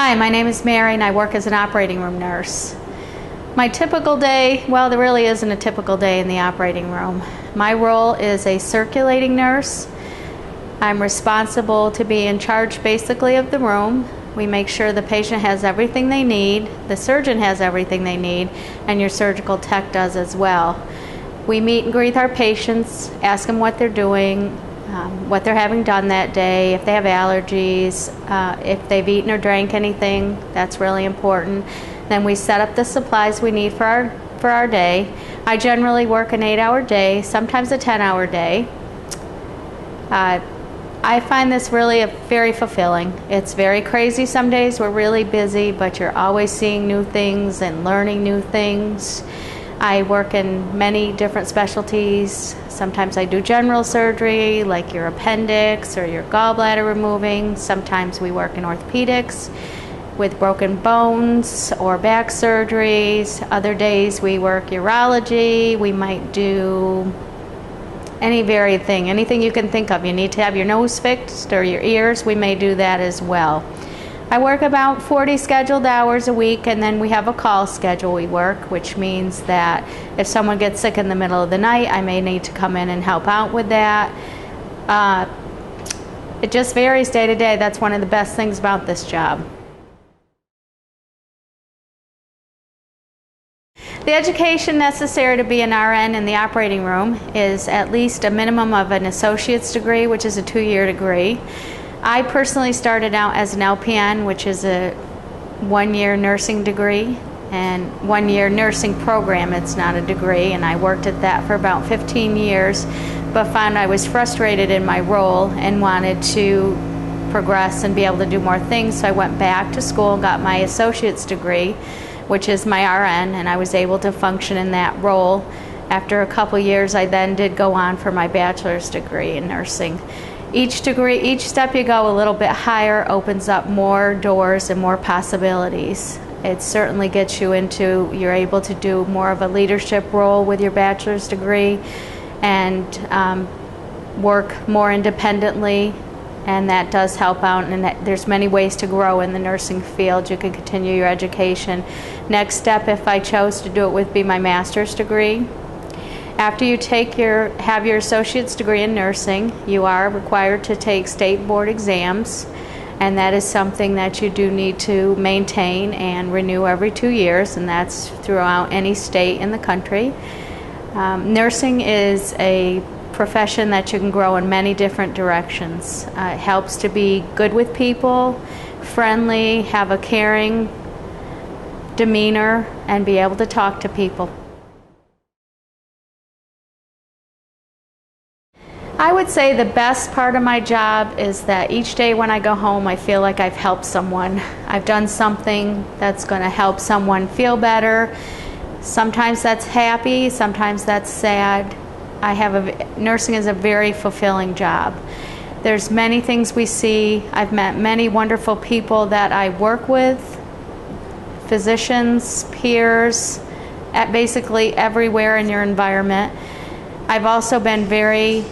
Hi, my name is Mary and I work as an operating room nurse. My typical day, well, there really isn't a typical day in the operating room. My role is a circulating nurse. I'm responsible to be in charge basically of the room. We make sure the patient has everything they need, the surgeon has everything they need, and your surgical tech does as well. We meet and greet our patients, ask them what they're doing, what they're having done that day, if they have allergies, if they've eaten or drank anything, that's really important. Then we set up the supplies we need for our day. I generally work an 8-hour day, sometimes a 10-hour day. I find this really very fulfilling. It's very crazy some days, we're really busy, but you're always seeing new things and learning new things. I work in many different specialties. Sometimes I do general surgery, like your appendix or your gallbladder removing. Sometimes we work in orthopedics with broken bones or back surgeries. Other days we work urology. We might do any varied thing, anything you can think of. You need to have your nose fixed or your ears, we may do that as well. I work about 40 scheduled hours a week, and then we have a call schedule we work, which means that if someone gets sick in the middle of the night, I may need to come in and help out with that. It just varies day to day. That's one of the best things about this job. The education necessary to be an RN in the operating room is at least a minimum of an associate's degree, which is a 2-year degree. I personally started out as an LPN, which is a 1-year nursing degree and 1-year nursing program. It's not a degree, and I worked at that for about 15 years, but found I was frustrated in my role and wanted to progress and be able to do more things. So I went back to school and got my associate's degree, which is my RN, and I was able to function in that role. After a couple years, I then did go on for my bachelor's degree in nursing. Each step you go a little bit higher opens up more doors and more possibilities. It certainly gets you into, you're able to do more of a leadership role with your bachelor's degree and work more independently, and that does help out, and there's many ways to grow in the nursing field. You can continue your education. Next step, if I chose to do it, would be my master's degree. After you have your associate's degree in nursing, you are required to take state board exams, and that is something that you do need to maintain and renew every 2 years, and that's throughout any state in the country. Nursing is a profession that you can grow in many different directions. It helps to be good with people, friendly, have a caring demeanor, and be able to talk to people. I would say the best part of my job is that each day when I go home, I feel like I've helped someone. I've done something that's going to help someone feel better. Sometimes that's happy, sometimes that's sad. Nursing is a very fulfilling job. There's many things we see. I've met many wonderful people that I work with, physicians, peers, at basically everywhere in your environment. I've also been very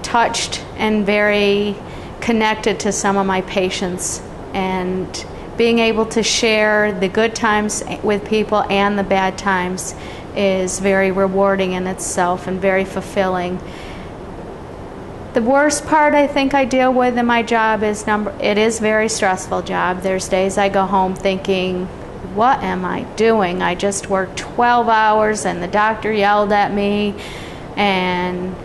touched and very connected to some of my patients, and being able to share the good times with people and the bad times is very rewarding in itself and very fulfilling. The worst part I think I deal with in my job is it is a very stressful job. There's days I go home thinking, what am I doing? I just worked 12 hours and the doctor yelled at me and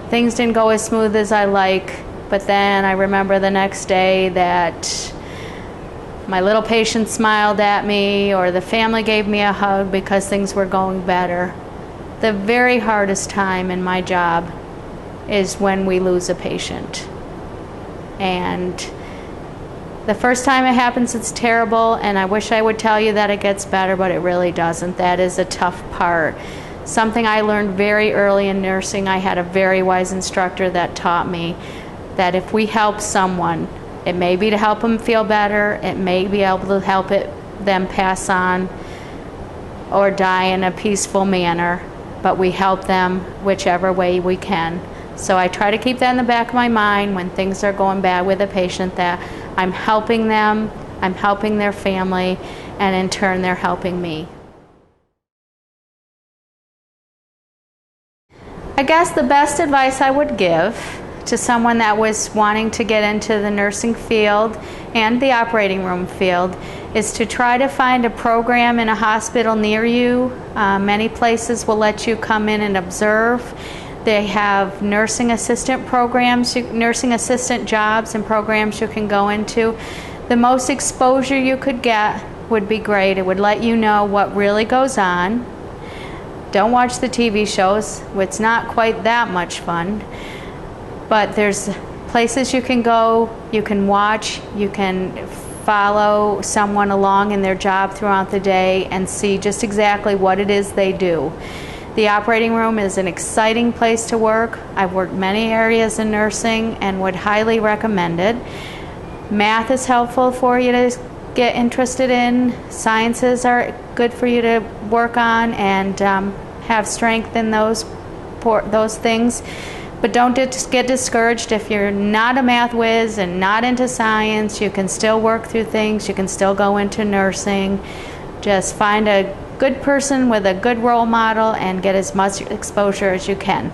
things didn't go as smooth as I like, but then I remember the next day that my little patient smiled at me or the family gave me a hug because things were going better. The very hardest time in my job is when we lose a patient. And the first time it happens, it's terrible, and I wish I would tell you that it gets better, but it really doesn't. That is a tough part. Something I learned very early in nursing. I had a very wise instructor that taught me that if we help someone, it may be to help them feel better, it may be able to help them pass on or die in a peaceful manner, but we help them whichever way we can. So I try to keep that in the back of my mind when things are going bad with a patient, that I'm helping them, I'm helping their family, and in turn they're helping me. I guess the best advice I would give to someone that was wanting to get into the nursing field and the operating room field is to try to find a program in a hospital near you. Many places will let you come in and observe. They have nursing assistant programs, nursing assistant jobs and programs you can go into. The most exposure you could get would be great. It would let you know what really goes on. Don't watch the TV shows. It's not quite that much fun. But there's places you can go, you can watch, you can follow someone along in their job throughout the day and see just exactly what it is they do. The operating room is an exciting place to work. I've worked many areas in nursing and would highly recommend it. Math is helpful for you to get interested in. Sciences are good for you to work on and have strength in those things. But don't get discouraged if you're not a math whiz and not into science. You can still work through things. You can still go into nursing. Just find a good person with a good role model and get as much exposure as you can.